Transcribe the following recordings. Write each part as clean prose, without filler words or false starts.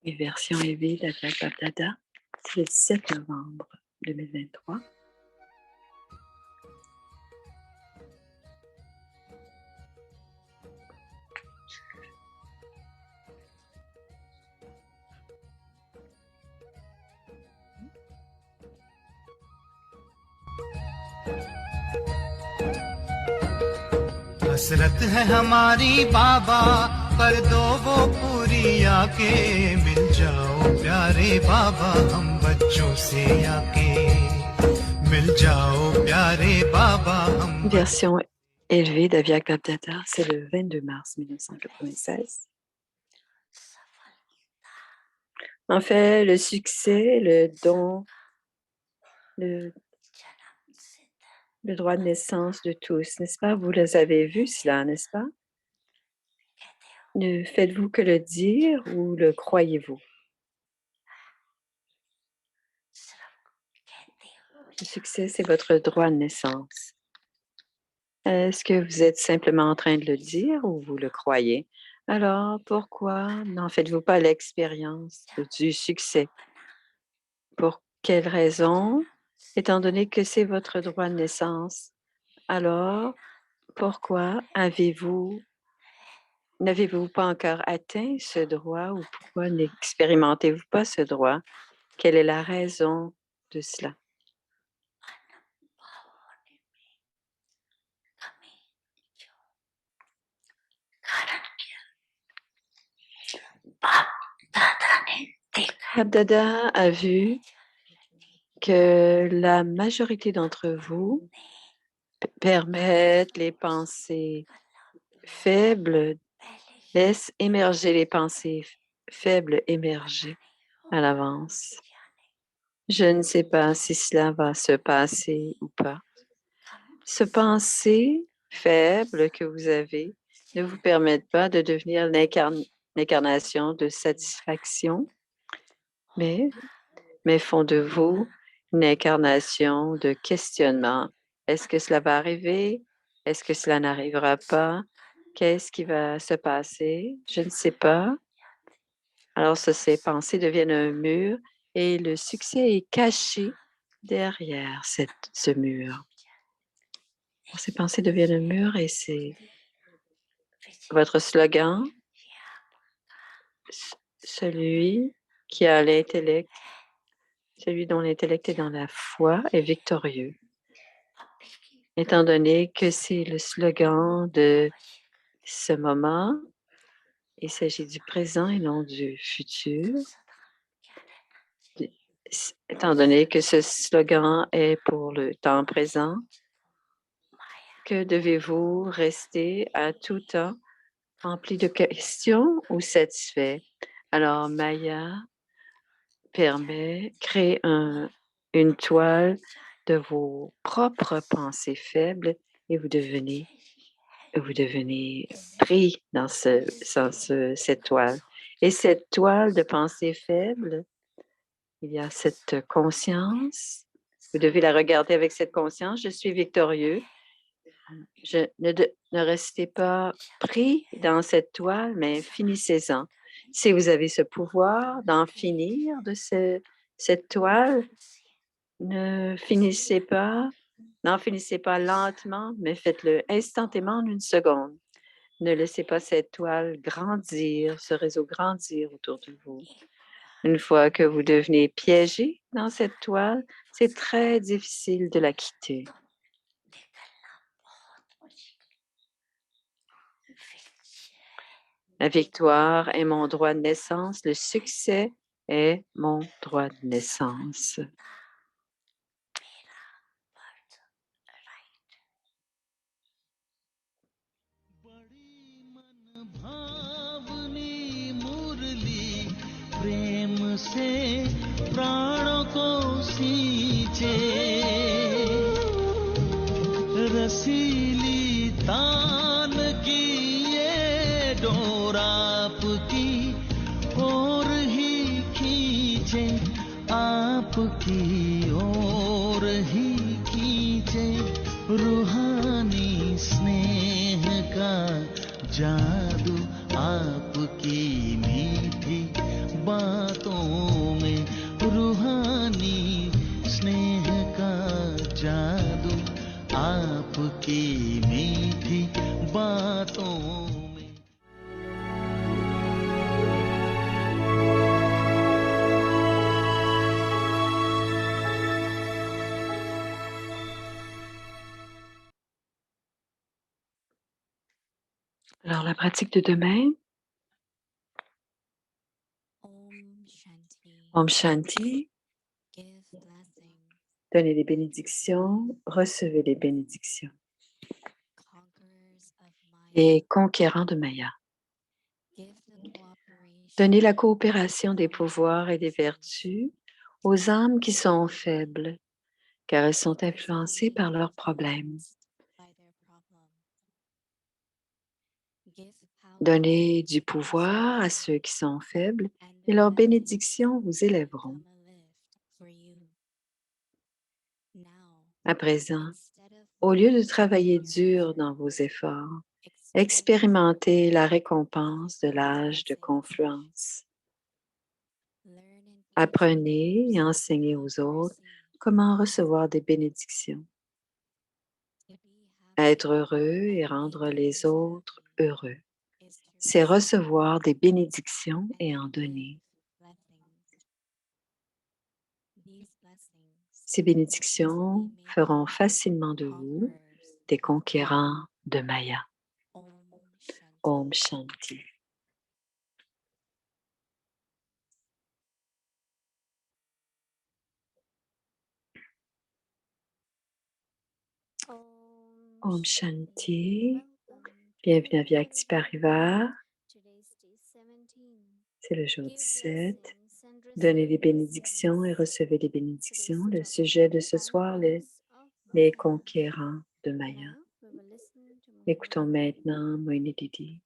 et version EV d'Advaita Bapdada. C'est le 17 novembre 2023. हसरत है हमारी बाबा कर दो वो पूरी आके मिल जाओ प्यारे बाबा हम बच्चों से आके मिल जाओ प्यारे बाबा हम Version élevée d'Aviak Bapdada, c'est le 22 mars 1996. En fait, le succès, le don, le droit de naissance de tous, n'est-ce pas? Vous les avez vus cela, n'est-ce pas? Ne faites-vous que le dire ou le croyez-vous? Le succès, c'est votre droit de naissance. Est-ce que vous êtes simplement en train de le dire ou vous le croyez? Alors, pourquoi n'en faites-vous pas l'expérience du succès? Pour quelle raison? Étant donné que c'est votre droit de naissance, alors pourquoi n'avez-vous pas encore atteint ce droit ou pourquoi n'expérimentez-vous pas ce droit? Quelle est la raison de cela? Bapdada a vu que la majorité d'entre vous permettent les pensées faibles, laissent émerger les pensées faibles émerger à l'avance. Je ne sais pas si cela va se passer ou pas. Ce pensée faible que vous avez ne vous permettent pas de devenir l'incarnation de satisfaction, mais font de vous une incarnation de questionnement. Est-ce que cela va arriver? Est-ce que cela n'arrivera pas? Qu'est-ce qui va se passer? Je ne sais pas. Alors, ces pensées deviennent un mur et le succès est caché derrière ce mur. Ces pensées deviennent un mur et c'est votre slogan, celui qui a l'intellect, celui dont l'intellect est dans la foi est victorieux. Étant donné que c'est le slogan de ce moment, il s'agit du présent et non du futur. Étant donné que ce slogan est pour le temps présent, que devez-vous rester à tout temps rempli de questions ou satisfait? Alors, Maya crée une toile de vos propres pensées faibles et vous devenez pris dans cette toile. Et cette toile de pensée faible, il y a cette conscience. Vous devez la regarder avec cette conscience. Je suis victorieux. Ne restez pas pris dans cette toile, mais finissez-en. Si vous avez ce pouvoir d'en finir de cette toile, n'en finissez pas lentement, mais faites-le instantanément en une seconde. Ne laissez pas cette toile grandir, ce réseau grandir autour de vous. Une fois que vous devenez piégé dans cette toile, c'est très difficile de la quitter. La victoire est mon droit de naissance. Le succès est mon droit de naissance. प्रेम से प्राणों को सींचे रसीली तान की ये डोर आपकी ओर ही खींचे आपकी ओर ही खींचे रूहानी स्नेह का जादू आपकी मीठी बात Alors, la pratique de demain, Om Shanti, donnez des bénédictions, recevez des bénédictions. Et conquérant de Maya, donnez la coopération des pouvoirs et des vertus aux âmes qui sont faibles, car elles sont influencées par leurs problèmes. Donnez du pouvoir à ceux qui sont faibles et leurs bénédictions vous élèveront. À présent, au lieu de travailler dur dans vos efforts, expérimentez la récompense de l'âge de confluence. Apprenez et enseignez aux autres comment recevoir des bénédictions. Être heureux et rendre les autres heureux, c'est recevoir des bénédictions et en donner. Ces bénédictions feront facilement de vous des conquérants de Maya. Om Shanti. Om Shanti. Bienvenue à Vyakti Parivar. C'est le jour 17. Donnez des bénédictions et recevez des bénédictions. Le sujet de ce soir, les conquérants de Maya. Écoutons maintenant Moini Didi.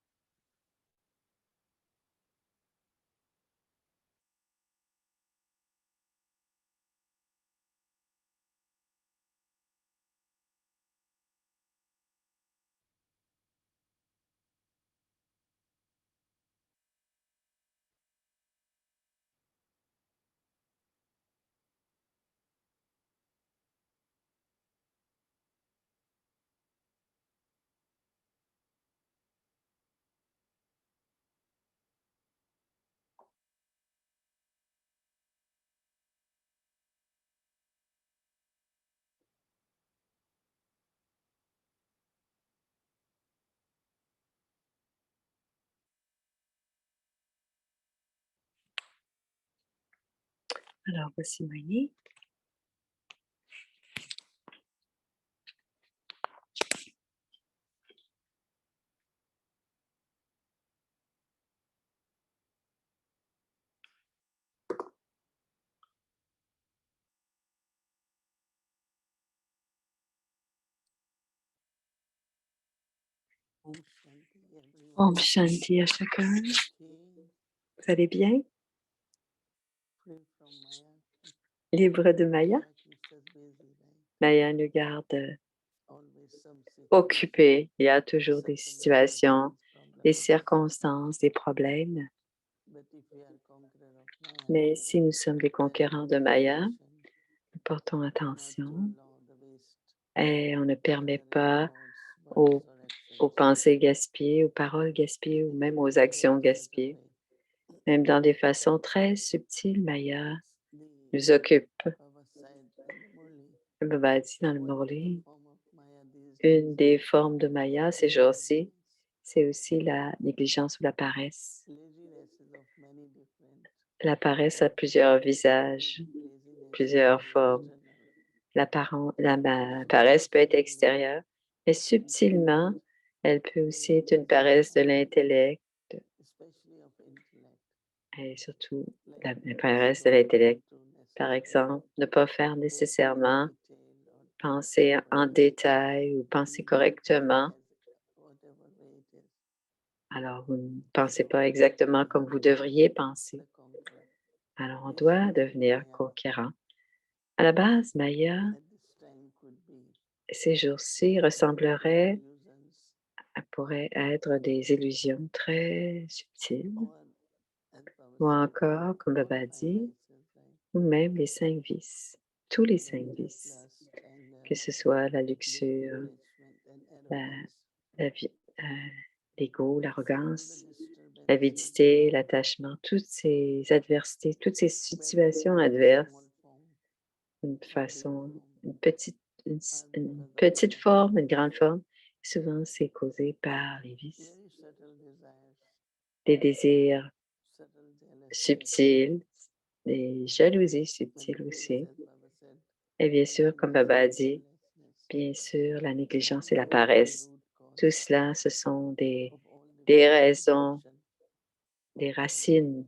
Alors, voici Moini. Om Shanti à chacun. Vous allez bien? Libre de Maya? Maya nous garde occupés. Il y a toujours des situations, des circonstances, des problèmes. Mais si nous sommes des conquérants de Maya, nous portons attention et on ne permet pas aux pensées gaspillées, aux paroles gaspillées ou même aux actions gaspillées. Même dans des façons très subtiles, Maya nous occupe. Baba dit dans le Murli, une des formes de Maya ces jours-ci, c'est aussi la négligence ou la paresse. La paresse a plusieurs visages, plusieurs formes. La paresse peut être extérieure, mais subtilement, elle peut aussi être une paresse de l'intellect et surtout la paresse de l'intellect. Par exemple, ne pas faire nécessairement penser en détail ou penser correctement. Alors, vous ne pensez pas exactement comme vous devriez penser. Alors, on doit devenir conquérant. À la base, Maya, ces jours-ci pourraient être des illusions très subtiles, ou encore, comme Baba dit, ou même les 5 vices, tous les 5 vices, que ce soit la luxure, l'ego, l'arrogance, l'avidité, l'attachement, toutes ces adversités, toutes ces situations adverses, une petite forme, une grande forme, souvent c'est causé par les vices. des désirs subtils, des jalousies subtiles aussi. Et bien sûr, comme Baba a dit, bien sûr, la négligence et la paresse. Tout cela, ce sont des raisons, des racines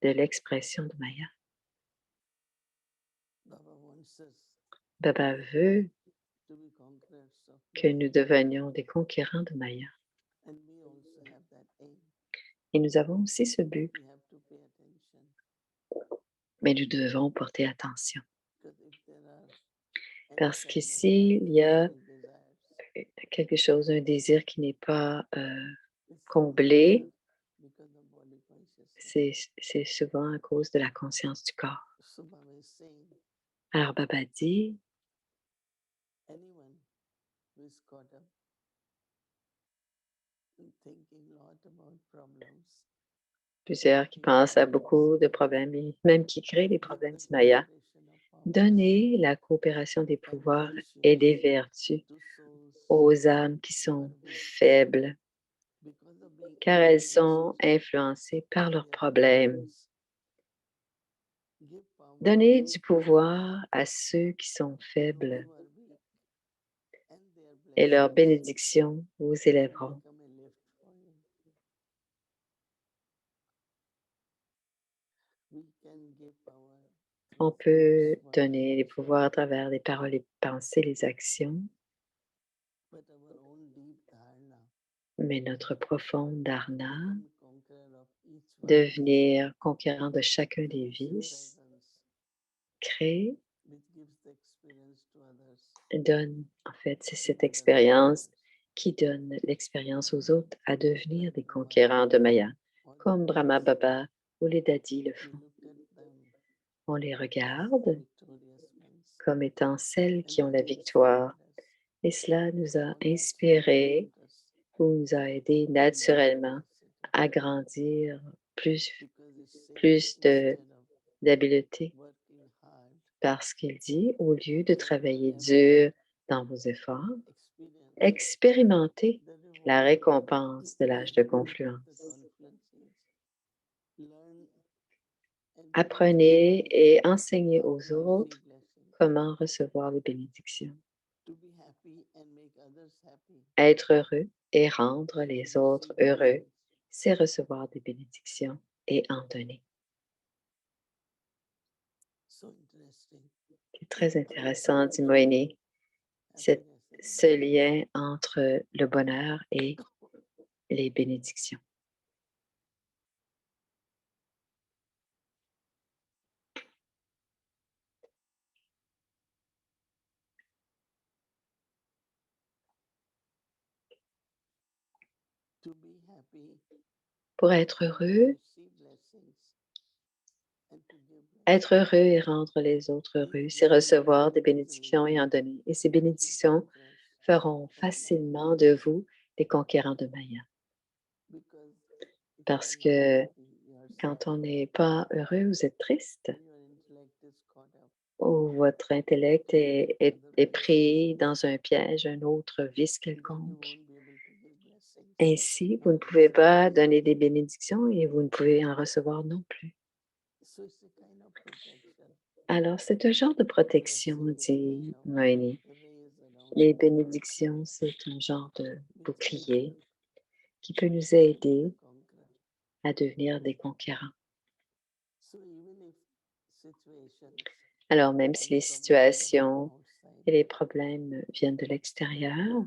de l'expression de Maya. Baba veut que nous devenions des conquérants de Maya. Et nous avons aussi ce but, mais nous devons porter attention. Parce qu'ici, il y a quelque chose, un désir qui n'est pas comblé, c'est souvent à cause de la conscience du corps. Alors Baba dit, plusieurs qui pensent à beaucoup de problèmes, et même qui créent des problèmes du Maya, donnez la coopération des pouvoirs et des vertus aux âmes qui sont faibles, car elles sont influencées par leurs problèmes. Donnez du pouvoir à ceux qui sont faibles et leurs bénédictions vous élèveront. On peut donner les pouvoirs à travers les paroles, les pensées, les actions, mais notre profonde dharna, devenir conquérant de chacun des vices, crée, donne, en fait, c'est cette expérience qui donne l'expérience aux autres à devenir des conquérants de Maya, comme Brahma Baba ou les Dadis le font. On les regarde comme étant celles qui ont la victoire, et cela nous a inspirés ou nous a aidés naturellement à grandir plus d'habileté. Parce qu'il dit, au lieu de travailler dur dans vos efforts, expérimentez la récompense de l'âge de confluence. Apprenez et enseignez aux autres comment recevoir les bénédictions. Être heureux et rendre les autres heureux, c'est recevoir des bénédictions et en donner. C'est très intéressant, dit Moïni, ce lien entre le bonheur et les bénédictions. Pour être heureux et rendre les autres heureux, c'est recevoir des bénédictions et en donner. Et ces bénédictions feront facilement de vous des conquérants de Maya. Parce que quand on n'est pas heureux, vous êtes triste, ou votre intellect est pris dans un piège, un autre vice quelconque. Ainsi, vous ne pouvez pas donner des bénédictions et vous ne pouvez en recevoir non plus. Alors, c'est un genre de protection, dit Moïni. Les bénédictions, c'est un genre de bouclier qui peut nous aider à devenir des conquérants. Alors, même si les situations et les problèmes viennent de l'extérieur,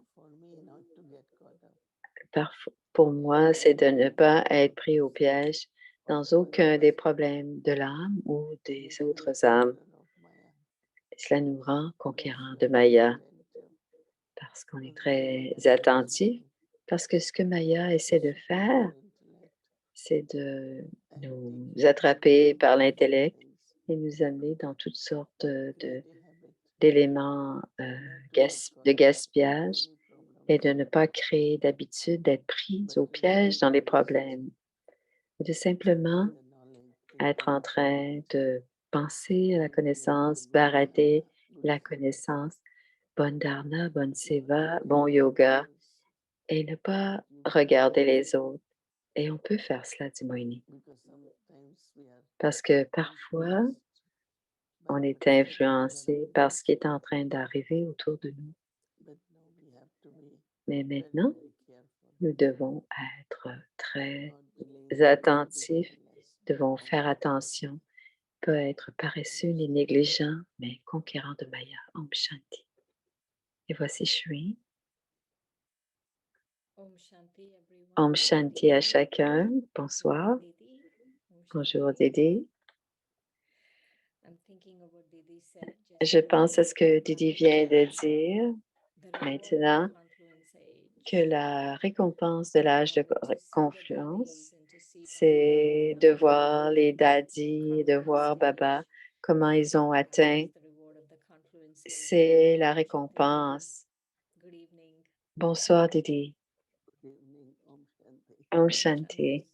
pour moi, c'est de ne pas être pris au piège dans aucun des problèmes de l'âme ou des autres âmes. Cela nous rend conquérants de Maya parce qu'on est très attentif, parce que ce que Maya essaie de faire, c'est de nous attraper par l'intellect et nous amener dans toutes sortes d'éléments de gaspillage et de ne pas créer d'habitude d'être pris au piège dans les problèmes. Et de simplement être en train de penser à la connaissance, barater la connaissance, bonne dharna, bonne seva, bon yoga, et ne pas regarder les autres. Et on peut faire cela, dit Moini, parce que parfois, on est influencé par ce qui est en train d'arriver autour de nous. Mais maintenant, nous devons être très attentifs, devons faire attention, peut être paresseux ni négligent, mais conquérant de Maya. Om Shanti. Et voici Shui. Om Shanti à chacun. Bonsoir. Bonjour Didi. Je pense à ce que Didi vient de dire maintenant, que la récompense de l'âge de confluence, c'est de voir les daddies, de voir Baba, comment ils ont atteint. C'est la récompense. Bonsoir Didi. Om Shanti.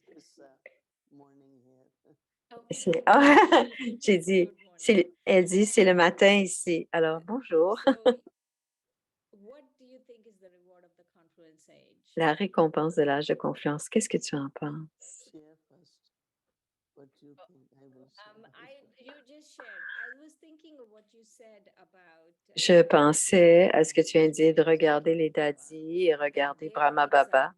J'ai dit, elle dit, c'est le matin ici. Alors, bonjour. La récompense de l'âge de confiance, qu'est-ce que tu en penses? Je pensais à ce que tu viens de dire de regarder les daddies et regarder Brahma Baba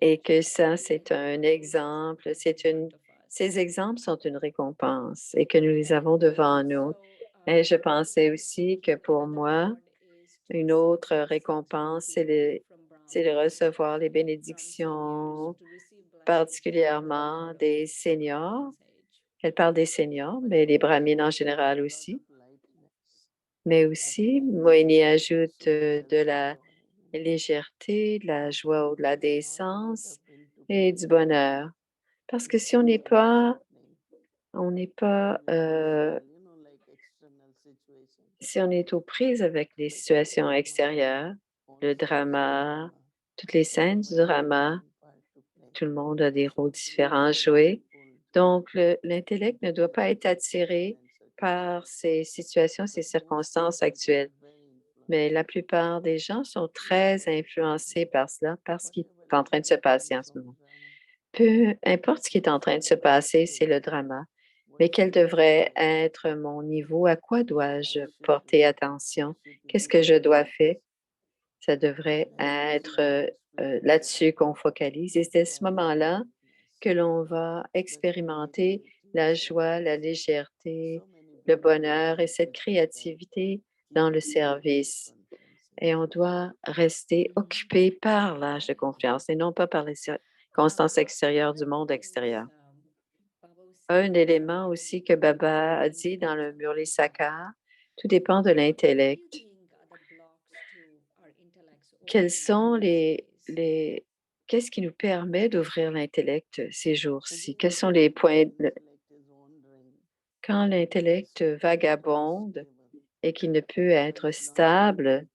et que ça, c'est un exemple, ces exemples sont une récompense et que nous les avons devant nous. Et je pensais aussi que pour moi, une autre récompense, c'est de recevoir les bénédictions, particulièrement des seniors. Elle parle des seniors, mais les brahmines en général aussi. Mais aussi, Moini ajoute de la légèreté, de la joie ou de la décence et du bonheur. Parce que si on n'est pas, si on est aux prises avec les situations extérieures, le drama, toutes les scènes du drama, tout le monde a des rôles différents à jouer. Donc, l'intellect ne doit pas être attiré par ces situations, ces circonstances actuelles. Mais la plupart des gens sont très influencés par cela, par ce qui est en train de se passer en ce moment. Peu importe ce qui est en train de se passer, c'est le drama. Mais quel devrait être mon niveau? À quoi dois-je porter attention? Qu'est-ce que je dois faire? Ça devrait être là-dessus qu'on focalise. Et c'est à ce moment-là que l'on va expérimenter la joie, la légèreté, le bonheur et cette créativité dans le service. Et on doit rester occupé par l'âge de confiance et non pas par les circonstances extérieures du monde extérieur. Un élément aussi que Baba a dit dans le Murli Sakar, tout dépend de l'intellect. Quels sont qu'est-ce qui nous permet d'ouvrir l'intellect ces jours-ci? Quels sont les points quand l'intellect vagabonde et qu'il ne peut être stable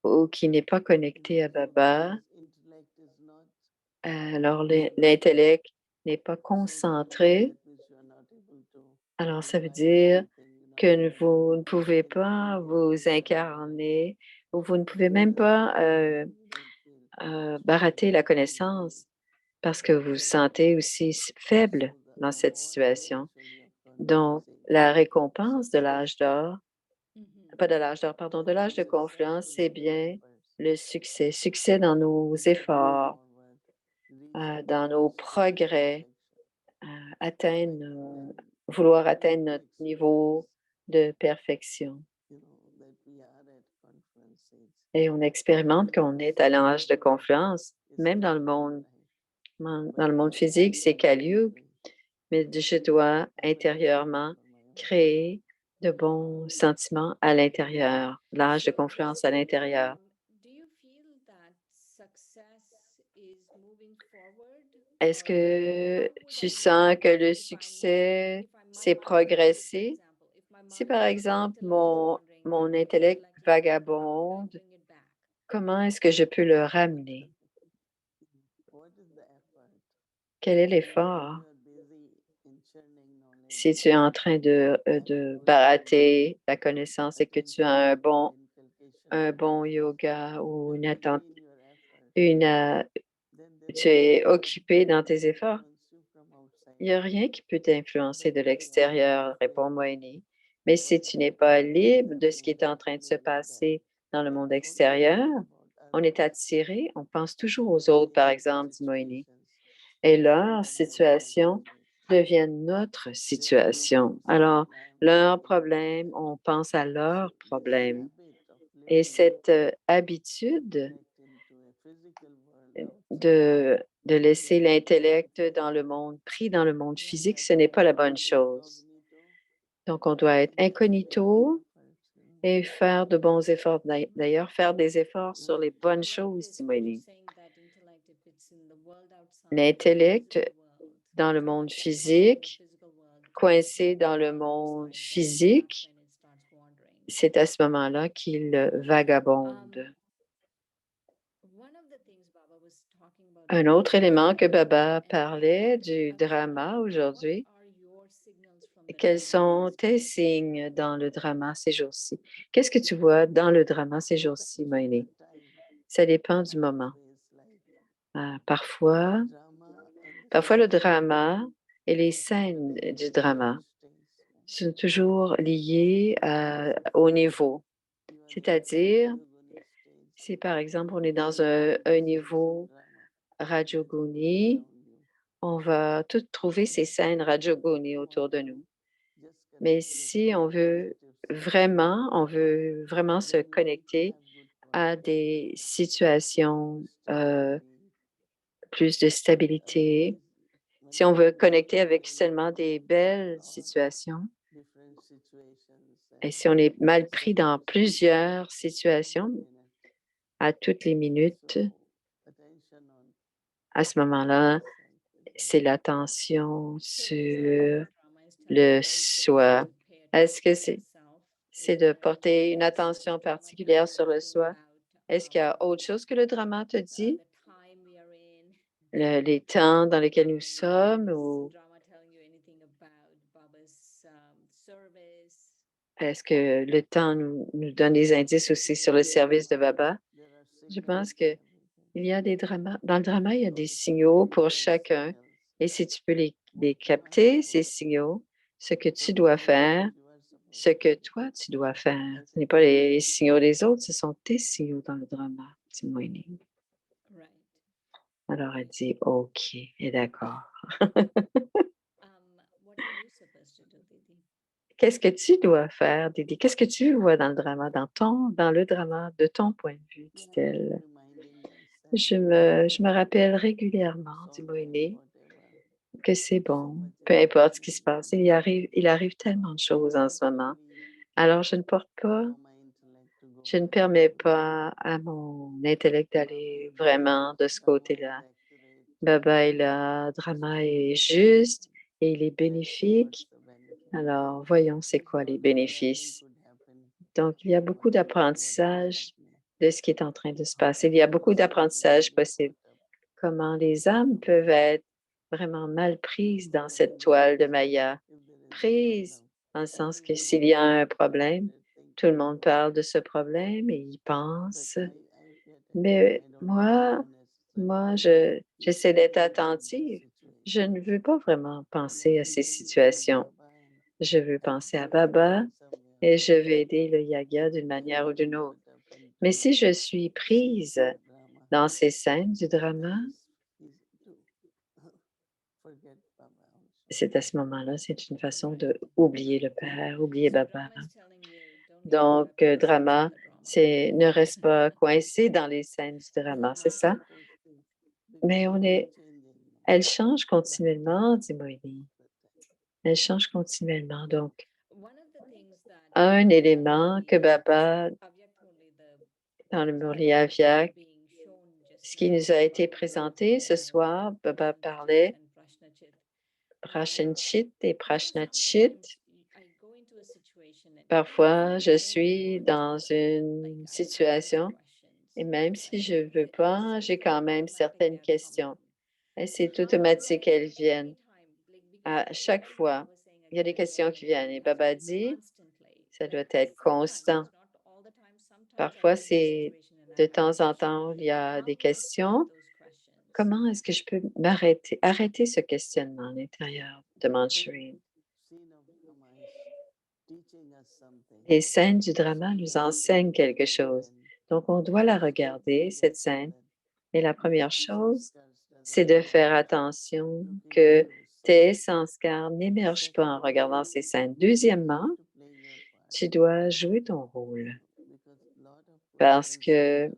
ou qui n'est pas connecté à Baba, alors l'intellect n'est pas concentré. Alors, ça veut dire que vous ne pouvez pas vous incarner ou vous ne pouvez même pas barater la connaissance parce que vous vous sentez aussi faible dans cette situation. Donc, la récompense de l'âge d'or, pas de l'âge d'or, pardon, de l'âge de confluence, c'est bien le succès. Succès dans nos efforts, dans nos progrès, vouloir atteindre notre niveau de perfection. Et on expérimente qu'on est à l'âge de confluence, même dans le monde physique, c'est Kali Yuga, mais je dois intérieurement créer de bons sentiments à l'intérieur, l'âge de confluence à l'intérieur. Est-ce que tu sens que le succès s'est progressé? Si par exemple mon intellect vagabonde, comment est-ce que je peux le ramener? Quel est l'effort? Si tu es en train de barater la connaissance et que tu as un bon un bon yoga ou tu es occupé dans tes efforts. Il n'y a rien qui peut t'influencer de l'extérieur, répond Moini. Mais si tu n'es pas libre de ce qui est en train de se passer dans le monde extérieur, on est attiré, on pense toujours aux autres, par exemple, dit Moini. Et leur situation devient notre situation. Alors, leurs problèmes, on pense à leurs problèmes. Et cette habitude de laisser l'intellect dans le monde, pris dans le monde physique, ce n'est pas la bonne chose. Donc, on doit être incognito et faire de bons efforts. D'ailleurs, faire des efforts sur les bonnes choses, Simone. L'intellect dans le monde physique, coincé dans le monde physique, c'est à ce moment-là qu'il vagabonde. Un autre élément que Baba parlait du drama aujourd'hui, quels sont tes signes dans le drama ces jours-ci? Qu'est-ce que tu vois dans le drama ces jours-ci, Moïni? Ça dépend du moment. Parfois, le drama et les scènes du drama sont toujours liées au niveau. C'est-à-dire, si par exemple on est dans un niveau Rajoguni, on va tout trouver ces scènes Rajoguni autour de nous. Mais si on veut vraiment se connecter à des situations plus de stabilité, si on veut connecter avec seulement des belles situations, et si on est mal pris dans plusieurs situations à toutes les minutes, à ce moment-là, c'est l'attention sur le soi. Est-ce que c'est de porter une attention particulière sur le soi? Est-ce qu'il y a autre chose que le drama te dit? Les temps dans lesquels nous sommes ou est-ce que le temps nous donne des indices aussi sur le service de Baba? Je pense que il y a des dramas. Dans le drama, il y a des signaux pour chacun. Et si tu peux les capter, ces signaux, ce que tu dois faire, ce que toi, tu dois faire. Ce n'est pas les signaux des autres, ce sont tes signaux dans le drama, dit Moini. Alors, elle dit, OK, et d'accord. Qu'est-ce que tu dois faire, Didi? Qu'est-ce que tu vois dans le drama, dans le drama, de ton point de vue, dit-elle. Je me rappelle régulièrement, dit Moïné, que c'est bon, peu importe ce qui se passe. Il arrive tellement de choses en ce moment. Alors, je ne permets pas à mon intellect d'aller vraiment de ce côté-là. Baba est là, drama est juste et il est bénéfique. Alors, voyons, c'est quoi les bénéfices? Donc, il y a beaucoup d'apprentissage de ce qui est en train de se passer. Il y a beaucoup d'apprentissage possible. Comment les âmes peuvent être vraiment mal prises dans cette toile de Maya. Prises dans le sens que s'il y a un problème, tout le monde parle de ce problème et y pense. Mais moi, j'essaie d'être attentive. Je ne veux pas vraiment penser à ces situations. Je veux penser à Baba et je vais aider le yaga d'une manière ou d'une autre. Mais si je suis prise dans ces scènes du drama, c'est à ce moment-là, c'est une façon de oublier le père, oublier Baba. Donc, drama, c'est ne reste pas coincé dans les scènes du drama, c'est ça? Mais elle change continuellement, dit Moïni. Elle change continuellement. Donc, un élément que Baba, dans le Murli Avyak, ce qui nous a été présenté ce soir, Baba parlait Prashanchit et Prashnachit. Parfois, je suis dans une situation et même si je ne veux pas, j'ai quand même certaines questions. Et c'est automatique qu'elles viennent. À chaque fois, il y a des questions qui viennent. Et Baba dit, ça doit être constant. Parfois, c'est de temps en temps, il y a des questions. Comment est-ce que je peux arrêter ce questionnement à l'intérieur? Demande Shireen. Les scènes du drama nous enseignent quelque chose. Donc, on doit la regarder, cette scène. Et la première chose, c'est de faire attention que tes sanskars n'émergent pas en regardant ces scènes. Deuxièmement, tu dois jouer ton rôle parce que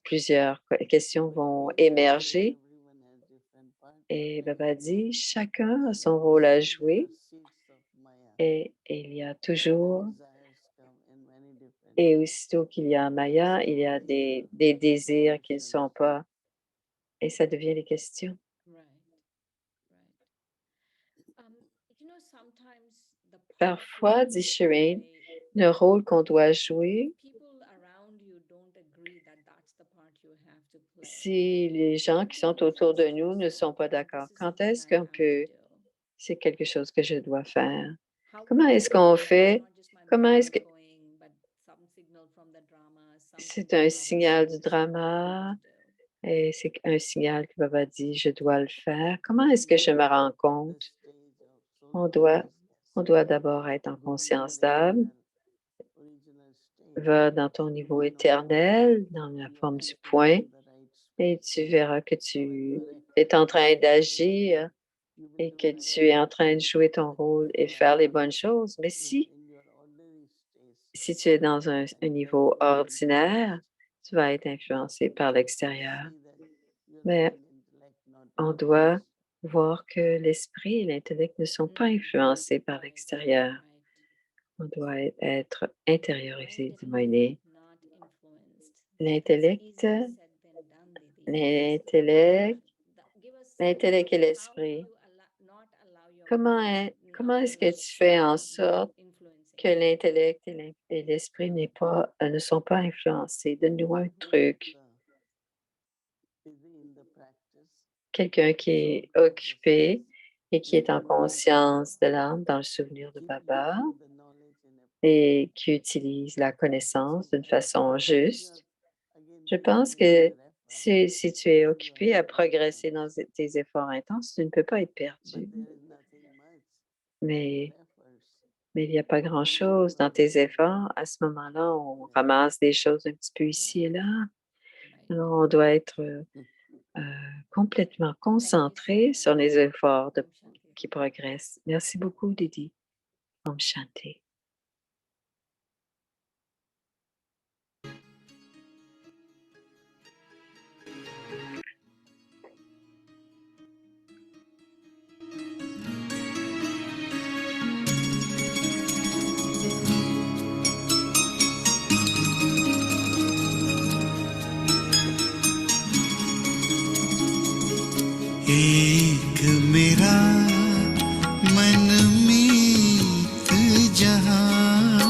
plusieurs questions vont émerger. Et Baba dit, chacun a son rôle à jouer et il y a toujours, et aussitôt qu'il y a Maya, il y a des désirs qui ne sont pas, et ça devient les questions. Parfois, dit Shireen, le rôle qu'on doit jouer, si les gens qui sont autour de nous ne sont pas d'accord, quand est-ce qu'on peut, c'est quelque chose que je dois faire? Comment est-ce qu'on fait? Comment est-ce que c'est un signal du drama et c'est un signal que Baba dit, je dois le faire? Comment est-ce que je me rends compte? On doit d'abord être en conscience d'âme. Va dans ton niveau éternel, dans la forme du point, et tu verras que tu es en train d'agir et que tu es en train de jouer ton rôle et faire les bonnes choses. Mais si tu es dans un niveau ordinaire, tu vas être influencé par l'extérieur. Mais on doit voir que l'esprit et l'intellect ne sont pas influencés par l'extérieur. On doit être intériorisé, dit Moïse. L'intellect et l'esprit. Comment est-ce que tu fais en sorte que l'intellect et l'esprit ne sont pas influencés? Donne-nous un truc. Quelqu'un qui est occupé et qui est en conscience de l'âme, dans le souvenir de Baba, et qui utilise la connaissance d'une façon juste. Je pense que si tu es occupé à progresser dans tes efforts intenses, tu ne peux pas être perdu. Mais il n'y a pas grand-chose dans tes efforts. À ce moment-là, on ramasse des choses un petit peu ici et là. Alors, on doit être complètement concentré sur les efforts qui progressent. Merci beaucoup, Didi. Om Shanti. एक मेरा मनमीत जहां,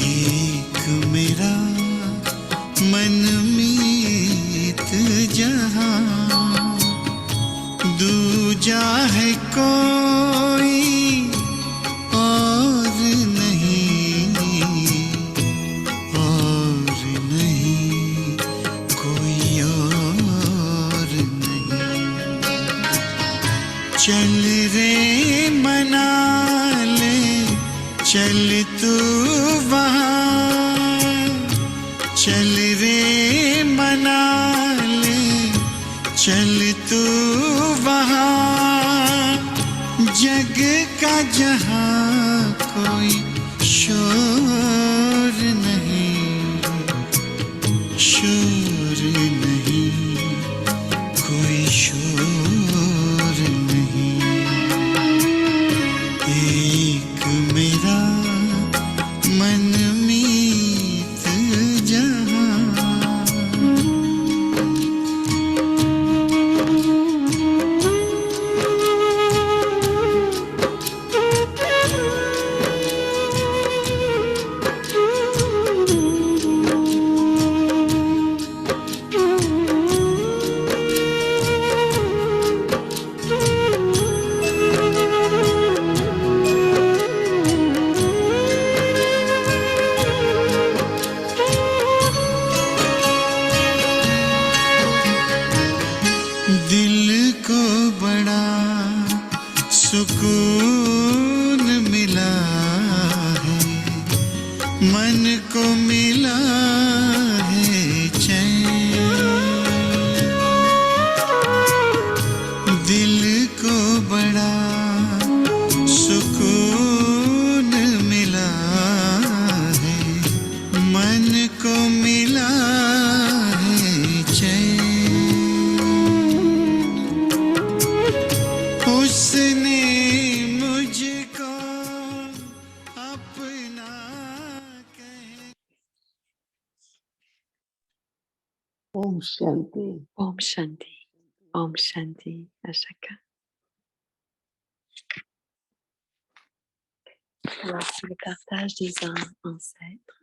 एक मेरा मनमीत जहां, दूजा है कोई और नहीं, और नहीं कोई और नहीं। चल रे मना ले चल तू वहाँ, चल रे मना ले चल तू वहाँ, जग का जहाँ कोई शोर नहीं, शोर नहीं कोई शोर नहीं। एक मेरा मनमीत जहां। दिल को बड़ा सुकून मिला है, मन को मिला है चैन, दिल को बड़ा सुकून मिला है, मन को मिला है चैन, उसने मुझको अपना कह Om Shanti. Om Shanti. Om Shanti à chacun. Voici le partage des ancêtres.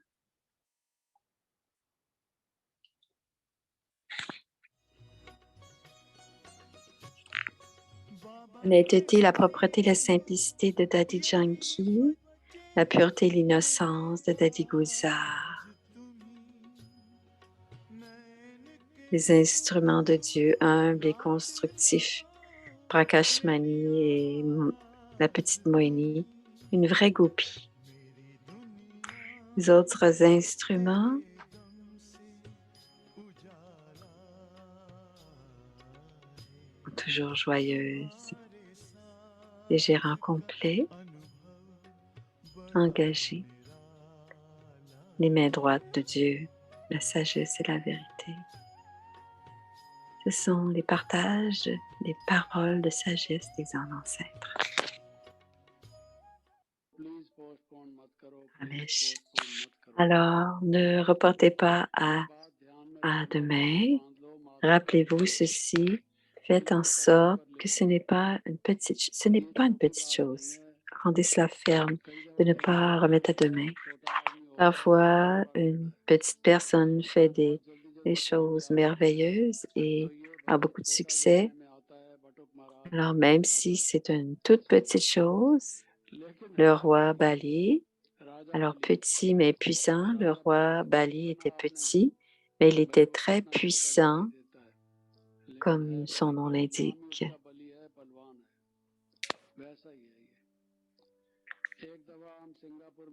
L'honnêteté, la propreté, la simplicité de Daddy Janki, la pureté et l'innocence de Daddy Guzar. Les instruments de Dieu humbles et constructifs, Prakashmani et la petite Moini, une vraie goupille. Les autres instruments, toujours joyeuses, des gérants complets, engagés, les mains droites de Dieu, la sagesse et la vérité. Ce sont les partages, les paroles de sagesse des ancêtres. Ramesh. Alors, ne reportez pas à demain. Rappelez-vous ceci. Faites en sorte que ce n'est pas une petite chose. Rendez cela ferme de ne pas remettre à demain. Parfois, une petite personne fait des choses merveilleuses et a beaucoup de succès. Alors, même si c'est une toute petite chose, le roi Bali, alors petit mais puissant, le roi Bali était petit, mais il était très puissant, comme son nom l'indique.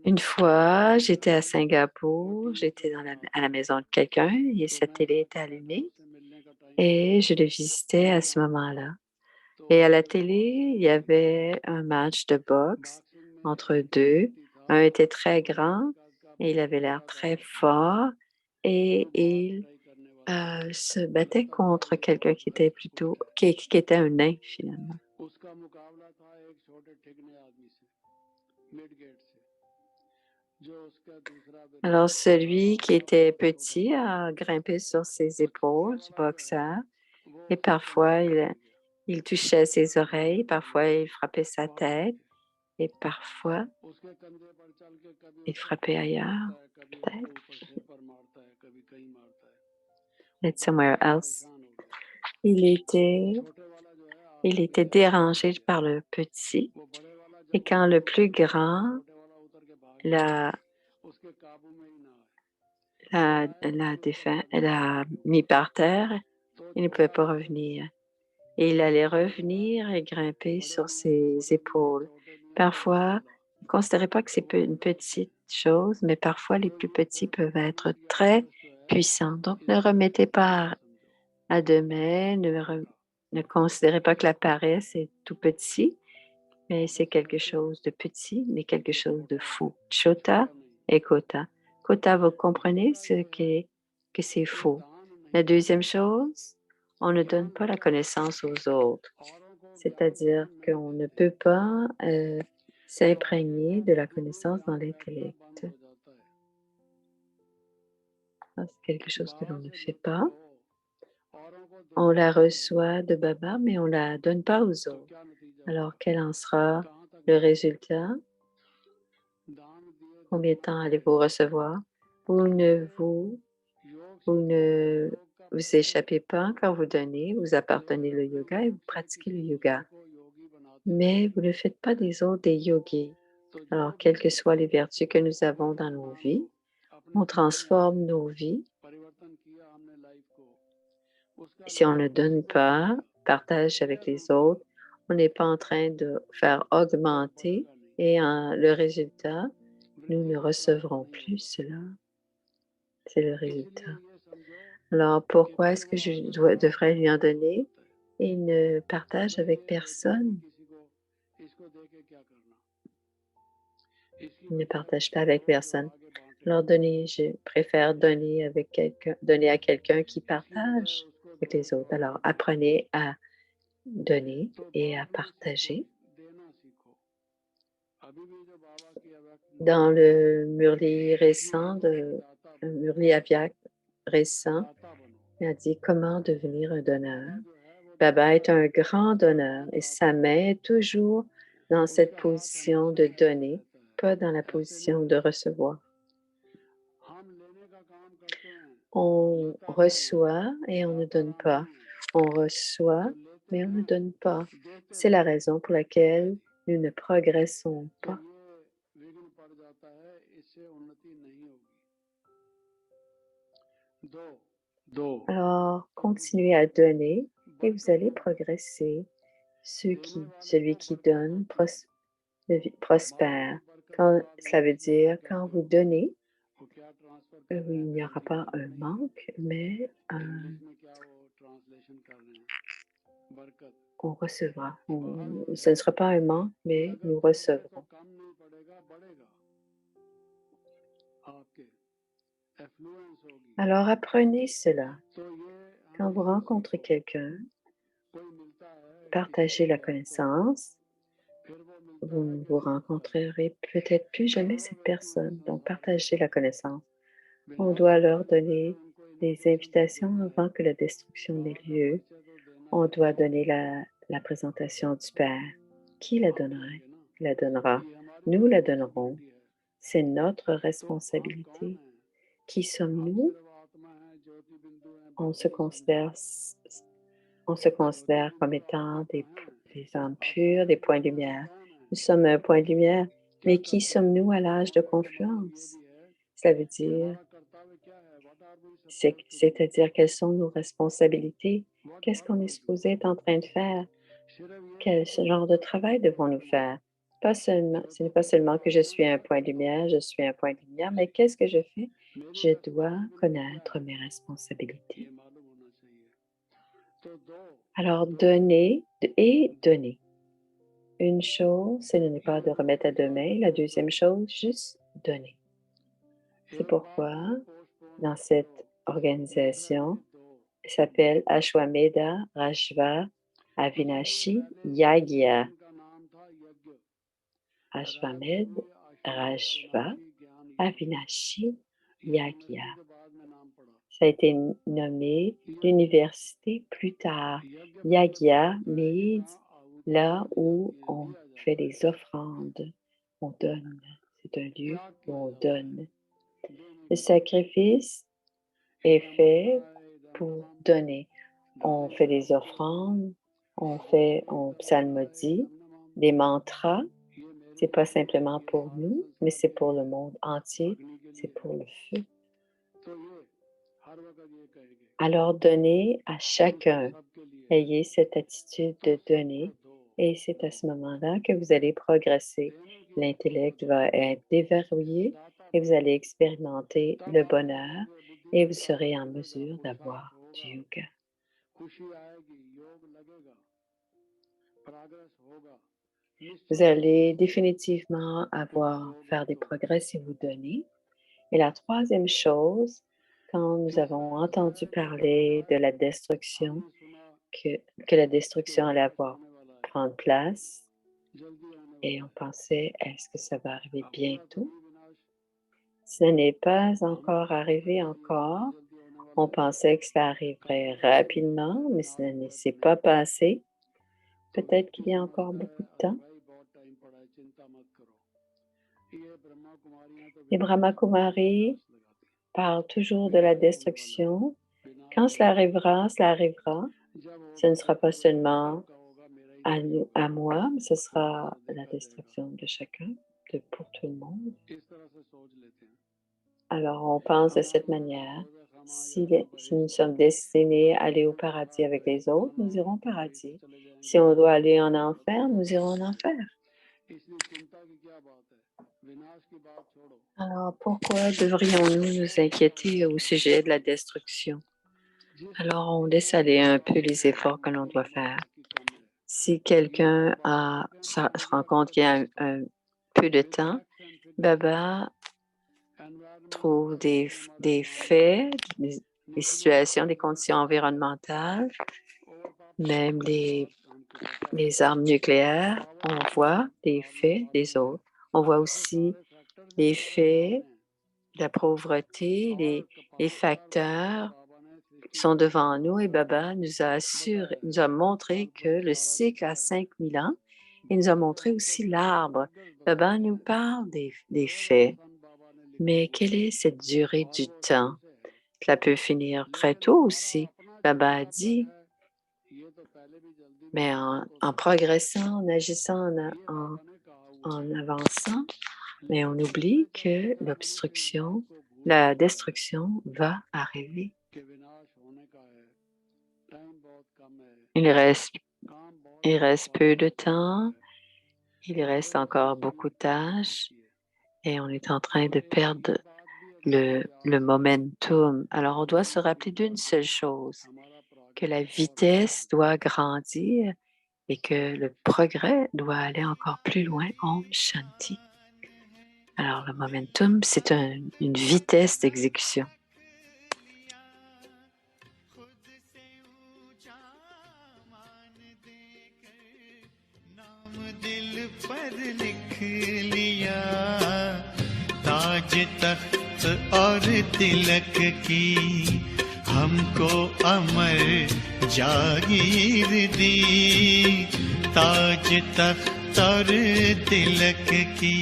Une fois, j'étais à Singapour, j'étais à la maison de quelqu'un et sa télé était allumée et je le visitais à ce moment-là. Et à la télé, il y avait un match de boxe entre deux. Un était très grand et il avait l'air très fort et il se battait contre quelqu'un qui était qui était un nain finalement. Alors celui qui était petit a grimpé sur ses épaules du boxeur et parfois il touchait ses oreilles, parfois il frappait sa tête et parfois il frappait ailleurs, peut-être. Peut-être somewhere else. Il était dérangé par le petit et quand le plus grand l'a mis par terre, il ne pouvait pas revenir. Et il allait revenir et grimper sur ses épaules. Parfois, ne considérez pas que c'est une petite chose, mais parfois les plus petits peuvent être très puissants. Donc, ne remettez pas à demain, ne considérez pas que la paresse est tout petit, mais c'est quelque chose de petit, mais quelque chose de fou. Chota et Kota. Kota, vous comprenez que c'est faux. La deuxième chose, on ne donne pas la connaissance aux autres. C'est-à-dire qu'on ne peut pas s'imprégner de la connaissance dans l'intellect. C'est quelque chose que l'on ne fait pas. On la reçoit de Baba, mais on ne la donne pas aux autres. Alors, quel en sera le résultat? Combien de temps allez-vous recevoir? Vous ne vous échappez pas quand vous donnez, vous appartenez le yoga et vous pratiquez le yoga. Mais vous ne faites pas des autres des yogis. Alors, quelles que soient les vertus que nous avons dans nos vies, on transforme nos vies Si on ne donne pas, partage avec les autres, on n'est pas en train de faire augmenter et le résultat, nous ne recevrons plus cela. C'est le résultat. Alors, pourquoi est-ce que devrais lui en donner? Et il ne partage avec personne. Il ne partage pas avec personne. Alors, je préfère donner donner à quelqu'un qui partage avec les autres. Alors, apprenez à donner et à partager. Dans le Murli récent, Murli Aviak récent, il a dit comment devenir un donneur. Baba est un grand donneur et sa main est toujours dans cette position de donner, pas dans la position de recevoir. On reçoit et on ne donne pas. On reçoit, mais on ne donne pas. C'est la raison pour laquelle nous ne progressons pas. Alors, continuez à donner et vous allez progresser. Celui qui donne prospère. Cela veut dire quand vous donnez, il n'y aura pas un manque, mais on recevra. Ce ne sera pas un manque, mais nous recevrons. Alors, apprenez cela. Quand vous rencontrez quelqu'un, partagez la connaissance. Vous ne vous rencontrerez peut-être plus jamais cette personne. Donc, partagez la connaissance. On doit leur donner des invitations avant que la destruction n'ait lieu. On doit donner la présentation du Père. Qui la donnerait? La donnera. Nous la donnerons. C'est notre responsabilité. Qui sommes-nous? On se considère comme étant des âmes pures, des points de lumière. Nous sommes un point de lumière, mais qui sommes-nous à l'âge de confluence? Ça veut dire, c'est-à-dire quelles sont nos responsabilités? Qu'est-ce qu'on est supposé être en train de faire? Quel genre de travail devons-nous faire? Ce n'est pas seulement que je suis un point de lumière, mais qu'est-ce que je fais? Je dois connaître mes responsabilités. Alors, donner et donner. Une chose, ce n'est pas de remettre à demain. La deuxième chose, juste donner. C'est pourquoi, dans cette organisation, elle s'appelle Ashwamedha Rajva Avinashi Yagya. Ashwamedh Rajva Avinashi Yagya. Ça a été nommé l'université plus tard. Yagya means là où on fait des offrandes, on donne. C'est un lieu où on donne. Le sacrifice est fait pour donner. On fait des offrandes, on psalmodie, des mantras. C'est pas simplement pour nous, mais c'est pour le monde entier. C'est pour le feu. Alors, donnez à chacun. Ayez cette attitude de donner et c'est à ce moment-là que vous allez progresser. L'intellect va être déverrouillé et vous allez expérimenter le bonheur et vous serez en mesure d'avoir du yoga. Vous allez définitivement faire des progrès si vous donnez. Et la troisième chose, quand nous avons entendu parler de la destruction, que la destruction allait prendre place, et on pensait, est-ce que ça va arriver bientôt? Ce n'est pas encore arrivé encore. On pensait que ça arriverait rapidement, mais ce ne s'est pas passé. Peut-être qu'il y a encore beaucoup de temps. Les Brahma Kumaris parlent toujours de la destruction. Quand cela arrivera, cela arrivera. Ce ne sera pas seulement à moi, mais ce sera la destruction de chacun, pour tout le monde. Alors, on pense de cette manière. Si nous sommes destinés à aller au paradis avec les autres, nous irons au paradis. Si on doit aller en enfer, nous irons en enfer. Alors, pourquoi devrions-nous nous inquiéter au sujet de la destruction? Alors, on laisse aller un peu les efforts que l'on doit faire. Si quelqu'un se rend compte qu'il y a un peu de temps, Baba trouve des faits, des situations, des conditions environnementales, même les armes nucléaires, on voit des faits des autres. On voit aussi les faits de la pauvreté, les facteurs qui sont devant nous et Baba nous a montré que le cycle a 5000 ans et nous a montré aussi l'arbre. Baba nous parle des faits, mais quelle est cette durée du temps? Cela peut finir très tôt aussi. Baba a dit, mais en progressant, en agissant, en avançant, mais on oublie que l'obstruction, la destruction va arriver. Il reste peu de temps, il reste encore beaucoup de tâches et on est en train de perdre le momentum. Alors, on doit se rappeler d'une seule chose, que la vitesse doit grandir et que le progrès doit aller encore plus loin. Om Shanti. Alors, le momentum, c'est une vitesse d'exécution. दिल पर लिख लिया ताज तख्त और तिलक की हमको अमर जागीर दी ताज तख्त और तिलक की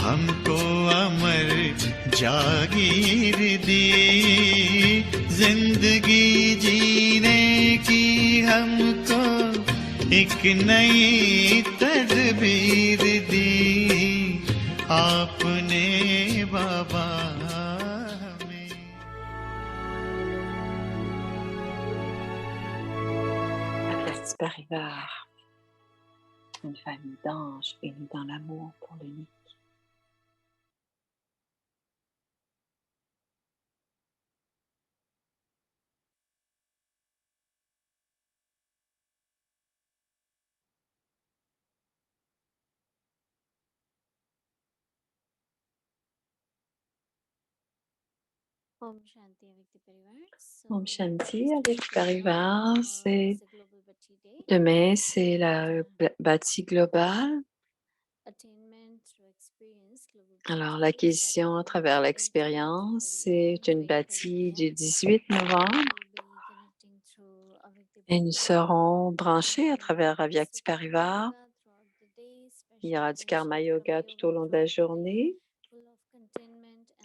हमको अमर जागीर दी जिंदगी जीने की हमको एक नई तदबीर दी आपने बाबा हमें। Averti Parivar, une famille d'anges unis dans l'amour pour l'unique. Om Shanti avec Parivar, demain, c'est la bâtie globale. Alors, l'acquisition à travers l'expérience, c'est une bâtie du 18 novembre et nous serons branchés à travers Avyakti Parivar. Il y aura du Karma Yoga tout au long de la journée.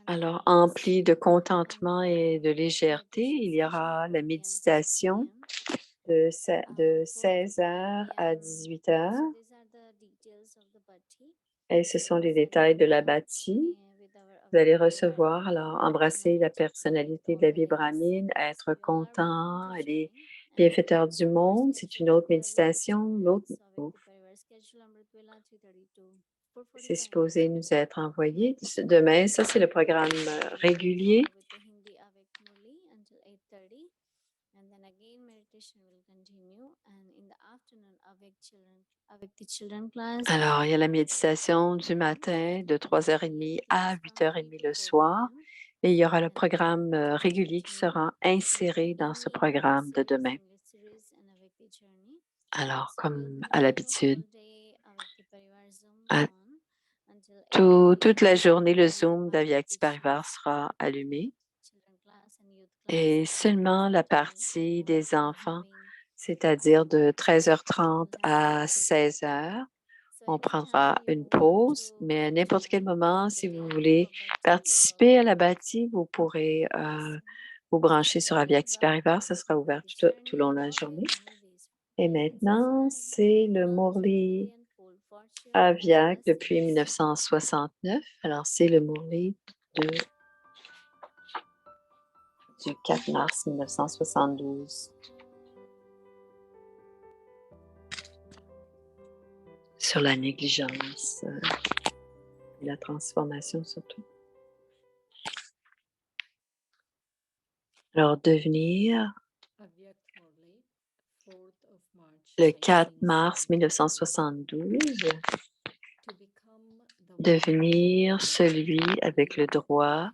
Alors, empli de contentement et de légèreté, il y aura la méditation de 16h à 18h. Et ce sont les détails de la bâtie. Vous allez recevoir, alors, embrasser la personnalité de la vie brahmine, être content, aller bienfaiteur du monde. C'est une autre méditation. C'est supposé nous être envoyé demain. Ça, c'est le programme régulier. Alors, il y a la méditation du matin de 3h30 à 8h30 le soir. Et il y aura le programme régulier qui sera inséré dans ce programme de demain. Alors, comme à l'habitude, toute la journée, le Zoom d'Avyakti Parivar sera allumé. Et seulement la partie des enfants, c'est-à-dire de 13h30 à 16h, on prendra une pause, mais à n'importe quel moment, si vous voulez participer à la bâtie, vous pourrez vous brancher sur Avyakti Parivar. Ça sera ouvert tout au long de la journée. Et maintenant, c'est le Murli Avyak depuis 1969. Alors, c'est le Murli de du 4 mars 1972. Sur la négligence et la transformation surtout. Alors, devenir le 4 mars 1972, devenir celui avec le droit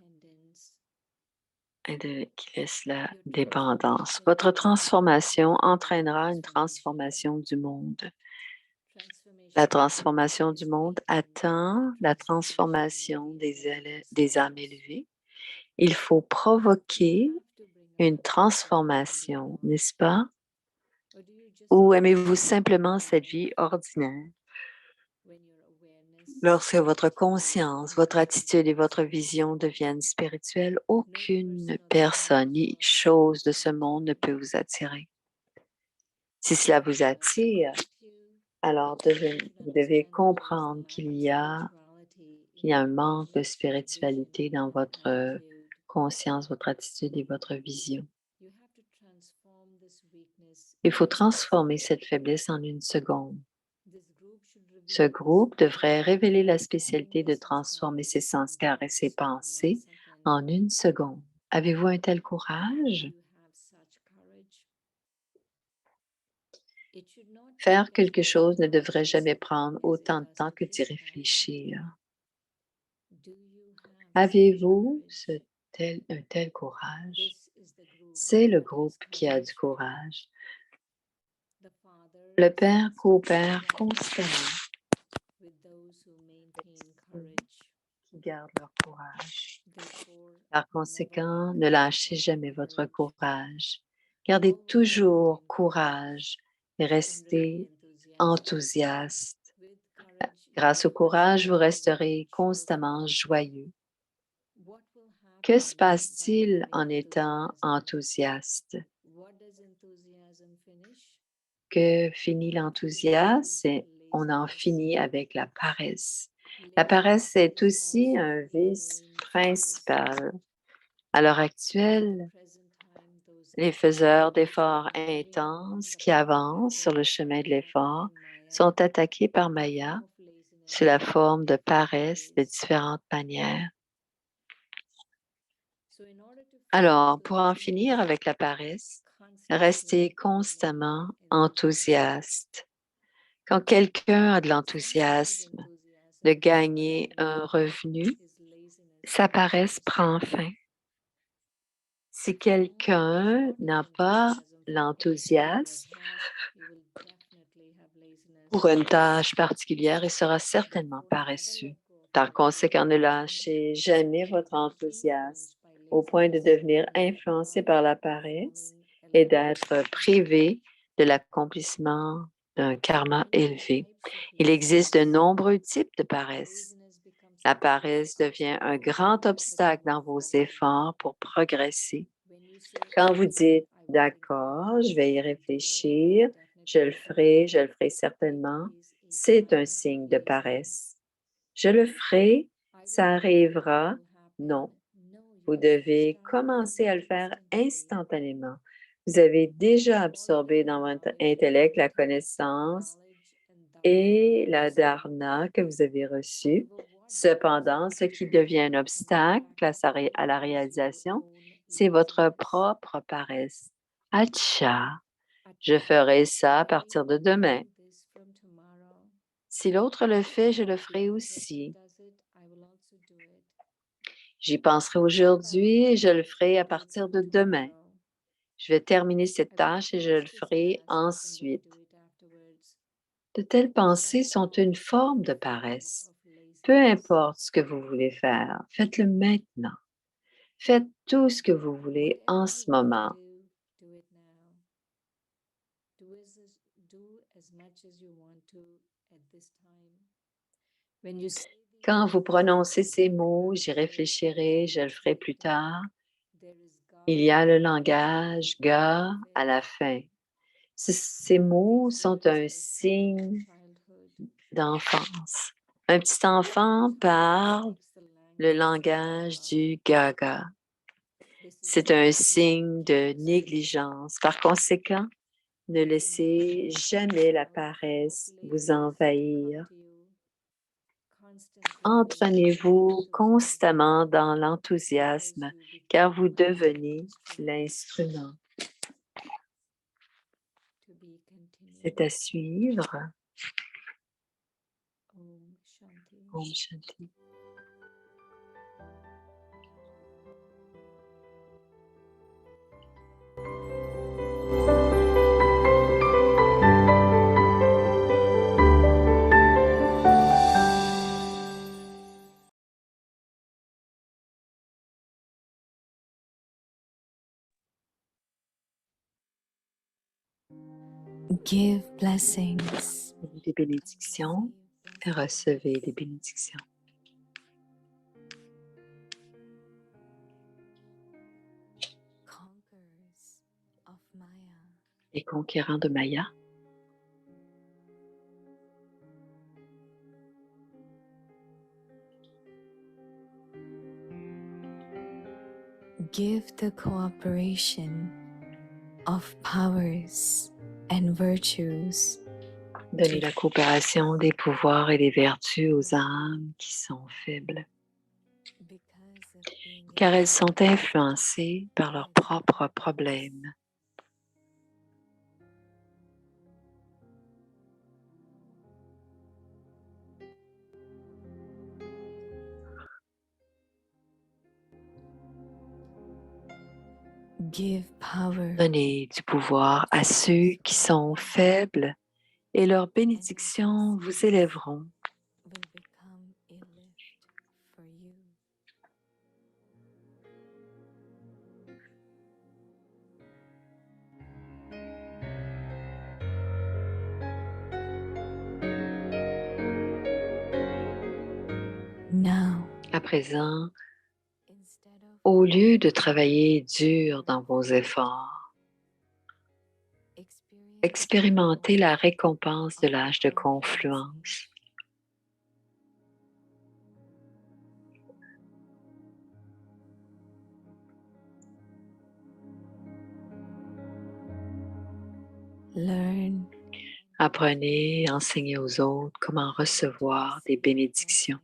et qui laisse la dépendance. Votre transformation entraînera une transformation du monde. La transformation du monde attend la transformation des âmes élevées. Il faut provoquer une transformation, n'est-ce pas? Ou aimez-vous simplement cette vie ordinaire? Lorsque votre conscience, votre attitude et votre vision deviennent spirituelles, aucune personne ni chose de ce monde ne peut vous attirer. Si cela vous attire, alors vous devez comprendre qu'il y a un manque de spiritualité dans votre conscience, votre attitude et votre vision. Il faut transformer cette faiblesse en une seconde. Ce groupe devrait révéler la spécialité de transformer ses sanskars et ses pensées en une seconde. Avez-vous un tel courage? Faire quelque chose ne devrait jamais prendre autant de temps que d'y réfléchir. Avez-vous un tel courage? C'est le groupe qui a du courage. Le Père coopère constamment qui gardent leur courage. Par conséquent, ne lâchez jamais votre courage. Gardez toujours courage et restez enthousiaste. Grâce au courage, vous resterez constamment joyeux. Que se passe-t-il en étant enthousiaste? Que finit l'enthousiasme? On en finit avec la paresse. La paresse est aussi un vice principal. À l'heure actuelle, les faiseurs d'efforts intenses qui avancent sur le chemin de l'effort sont attaqués par Maya sous la forme de paresse de différentes manières. Alors, pour en finir avec la paresse, restez constamment enthousiaste. Quand quelqu'un a de l'enthousiasme de gagner un revenu, sa paresse prend fin. Si quelqu'un n'a pas l'enthousiasme pour une tâche particulière, il sera certainement paresseux. Par conséquent, ne lâchez jamais votre enthousiasme au point de devenir influencé par la paresse et d'être privé de l'accomplissement d'un karma élevé. Il existe de nombreux types de paresse. La paresse devient un grand obstacle dans vos efforts pour progresser. Quand vous dites « d'accord, je vais y réfléchir, je le ferai certainement », c'est un signe de paresse. Je le ferai, ça arrivera. Non, vous devez commencer à le faire instantanément. Vous avez déjà absorbé dans votre intellect la connaissance et la dharana que vous avez reçue. Cependant, ce qui devient un obstacle à la réalisation, c'est votre propre paresse. Acha, je ferai ça à partir de demain. Si l'autre le fait, je le ferai aussi. J'y penserai aujourd'hui et je le ferai à partir de demain. Je vais terminer cette tâche et je le ferai ensuite. De telles pensées sont une forme de paresse. Peu importe ce que vous voulez faire, faites-le maintenant. Faites tout ce que vous voulez en ce moment. Quand vous prononcez ces mots, j'y réfléchirai, je le ferai plus tard, il y a le langage ga à la fin. Ces mots sont un signe d'enfance. Un petit enfant parle le langage du gaga. C'est un signe de négligence. Par conséquent, ne laissez jamais la paresse vous envahir. Entraînez-vous constamment dans l'enthousiasme, car vous devenez l'instrument. C'est à suivre. Om Shanti. Give blessings. Des bénédictions. Recevez des bénédictions. Conquerors of Maya. Les conquérants de Maya. Give the cooperation of powers and virtues. Donnez la coopération des pouvoirs et des vertus aux âmes qui sont faibles, car elles sont influencées par leurs propres problèmes. Give power Donnez du pouvoir à ceux qui sont faibles et leurs bénédictions vous élèveront. will become a lift for you. Now, À présent, instead of au lieu de travailler dur dans vos efforts, expérimentez la récompense de l'âge de confluence. learn Apprenez, enseignez aux autres comment recevoir des bénédictions.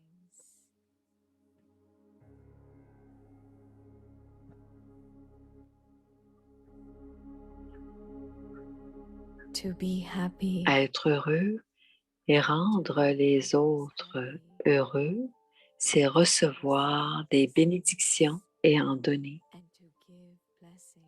to be happy À être heureux et rendre les autres heureux, c'est recevoir des bénédictions et en donner. and to give blessings.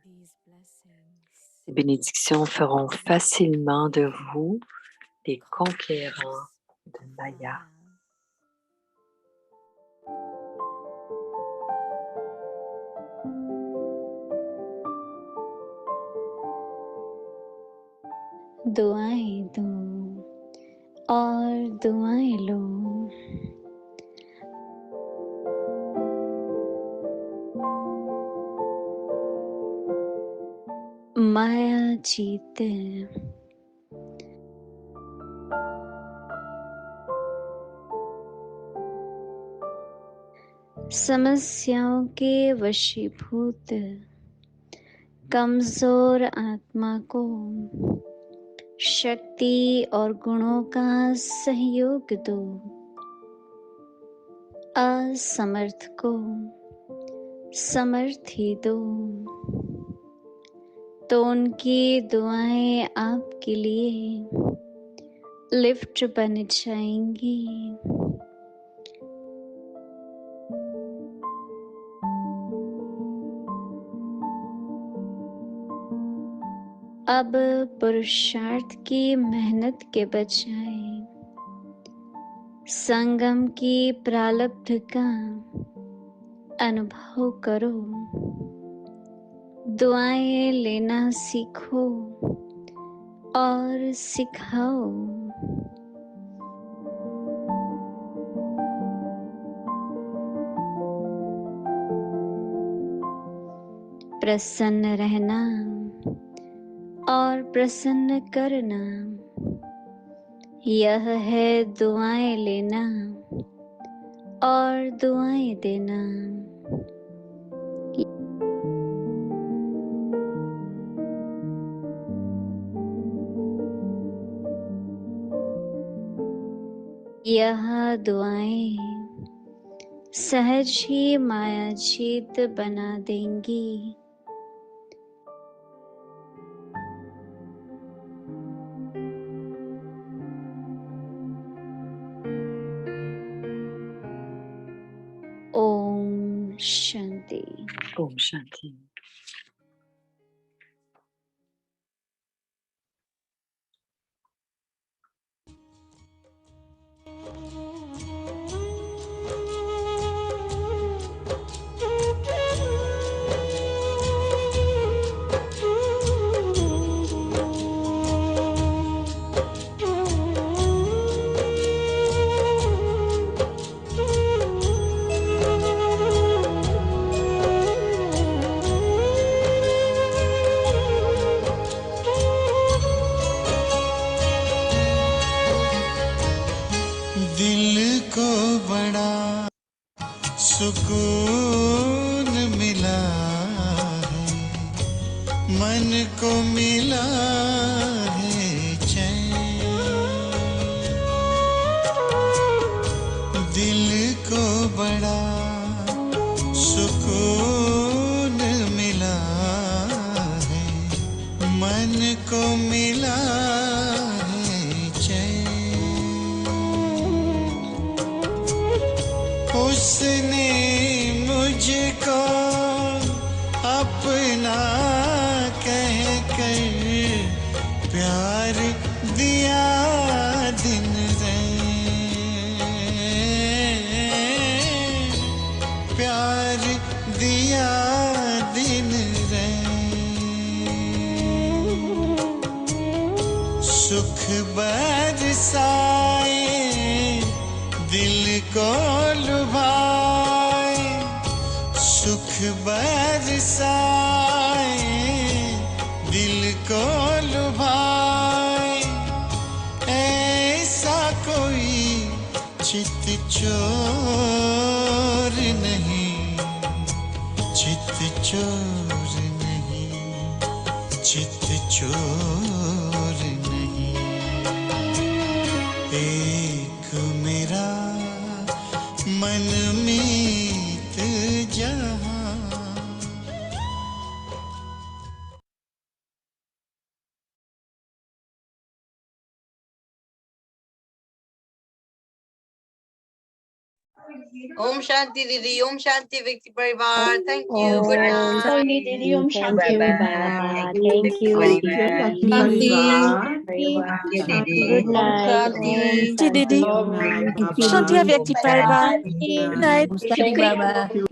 These blessings Ces bénédictions feront facilement de vous des conquérants de Maya. दुआएं दूं और दुआएं लूं। माया जीते समस्याओं के वशीभूत कमजोर आत्मा को शक्ति और गुणों का सहयोग दो। असमर्थ को समर्थी दो, तो उनकी दुआएं आपके लिए लिफ्ट बन जाएंगी। अब पुरुषार्थ की मेहनत के बजाय संगम की प्रारब्ध का अनुभव करो। दुआएं लेना सीखो और सिखाओ। प्रसन्न रहना और प्रसन्न करना यह है दुआएं लेना और दुआएं देना। यह दुआएं सहज ही माया जीत बना देंगी। ओम शांति। ओम शांति। दिल को बड़ा सुकून मिला है, मन को मिला है चैन। दिल को बड़ा सुकून मिला है, मन को मिला है चैन। उसने मुझको अपना कहकर प्यार दिया दिन रैन, प्यार दिया दिन रैन। सुख बरसाए दिल को लुभाए, सुख बरसाए दिल को लुभाए। ऐसा कोई चित चोर नहीं, चित चोर नहीं, चित चोर नहीं। एक मेरा मन मीत जहां। ओम शांति दीदी, ओम शांति व्यक्ति परिवार। थैंक यू, गुड ओम नाइट। शांति दीदी, ओम शांति बाबा। Thank you good night. जी दीदी, शांति व्यक्ति परिवार। Good night.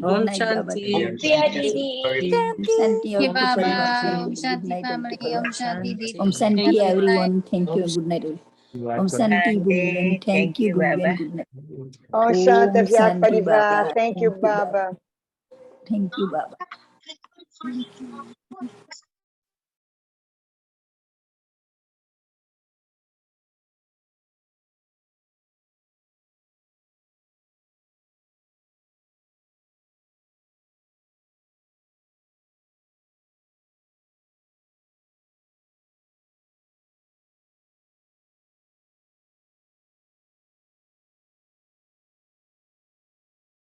ओम शांति। प्रिया दीदी, शांति ओम बाबा, ओम शांति फैमिली, ओम शांति दीदी, ओम शांति everyone, thank you, good night. ओम शांति गुरुजन, थैंक यू गुरुजन, गुड नाइट। ओम शांति ओम शांति परिवार। बाबा, थैंक यू बाबा। Thank you Baba.